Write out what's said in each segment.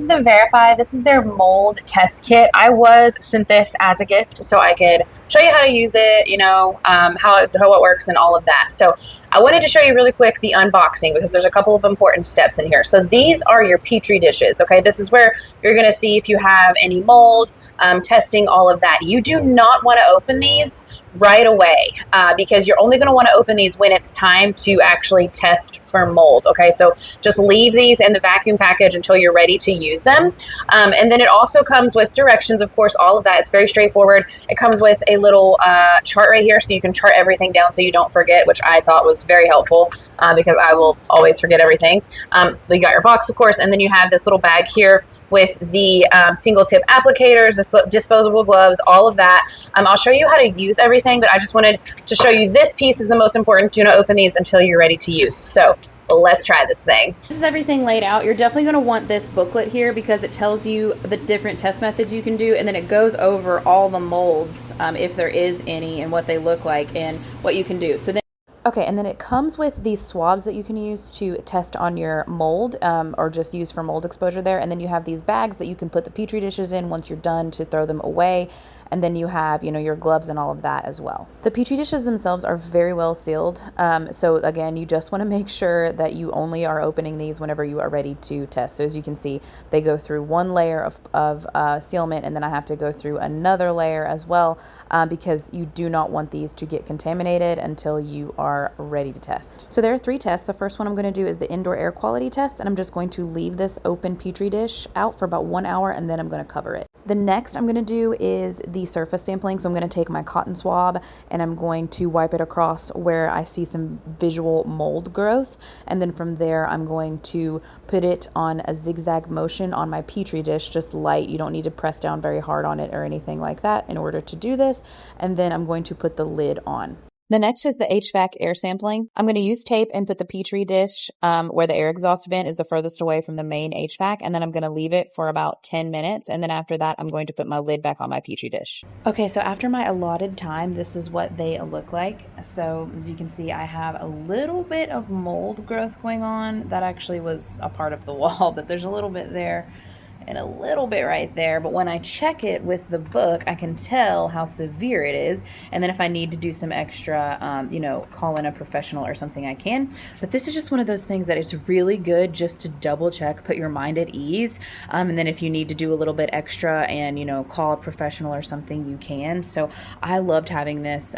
the Verify. This is their mold test kit. I was sent this as a gift so I could show you how to use it, how it works and all of that. So I wanted to show you really quick the unboxing because there's a couple of important steps in here. So these are your Petri dishes, okay? This is where you're gonna see if you have any mold, testing all of that. You do not wanna open these right away because you're only gonna wanna open these when it's time to actually test for mold, okay? So just leave these in the vacuum package until you're ready to use them. And then it also comes with directions, of course, all of that. It's very straightforward. It comes with a little chart right here so you can chart everything down so you don't forget, which I thought was very helpful because I will always forget everything. You got your box, of course, and then you have this little bag here with the single tip applicators, disposable gloves, all of that. I'll show you how to use everything, but I just wanted to show you this piece is the most important. Do not open these until you're ready to use. So let's try this thing. This is everything laid out. You're definitely going to want this booklet here because it tells you the different test methods you can do, and then it goes over all the molds, if there is any, and what they look like and what you can do. So then okay, and then it comes with these swabs that you can use to test on your mold or just use for mold exposure there. And then you have these bags that you can put the Petri dishes in once you're done to throw them away. And then you have, your gloves and all of that as well. The Petri dishes themselves are very well sealed. So again, you just want to make sure that you only are opening these whenever you are ready to test. So as you can see, they go through one layer of sealment, and then I have to go through another layer as well because you do not want these to get contaminated until you are ready to test. So there are 3 tests. The first one I'm going to do is the indoor air quality test, and I'm just going to leave this open Petri dish out for about 1 hour, and then I'm going to cover it. The next I'm going to do is the surface sampling. So I'm going to take my cotton swab and I'm going to wipe it across where I see some visual mold growth. And then from there, I'm going to put it on a zigzag motion on my Petri dish, just light. You don't need to press down very hard on it or anything like that in order to do this. And then I'm going to put the lid on. The next is the HVAC air sampling. I'm going to use tape and put the Petri dish where the air exhaust vent is the furthest away from the main HVAC, and then I'm going to leave it for about 10 minutes, and then after that, I'm going to put my lid back on my Petri dish. Okay, so after my allotted time, this is what they look like. So as you can see, I have a little bit of mold growth going on. That actually was a part of the wall, but there's a little bit there and a little bit right there, but when I check it with the book, I can tell how severe it is, and then if I need to do some extra, call in a professional or something, I can. But this is just one of those things that is really good just to double check, put your mind at ease, and then if you need to do a little bit extra and, call a professional or something, you can. So I loved having this,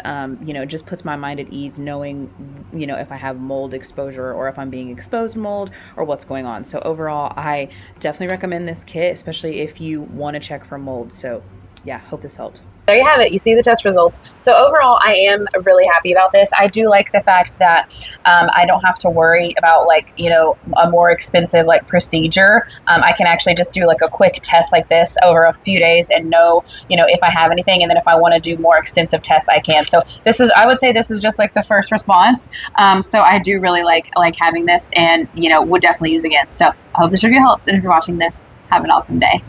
just puts my mind at ease knowing, if I have mold exposure or if I'm being exposed to mold or what's going on. So overall, I definitely recommend this kit, especially if you want to check for mold. So yeah, hope this helps. There you have it. You see the test results. So overall, I am really happy about this. I do like the fact that I don't have to worry about a more expensive procedure. I can actually just do a quick test like this over a few days and know, if I have anything. And then if I want to do more extensive tests, I can. So I would say this is just the first response. So I do really like having this and, would definitely use again. So I hope this review helps. And if you're watching this, have an awesome day.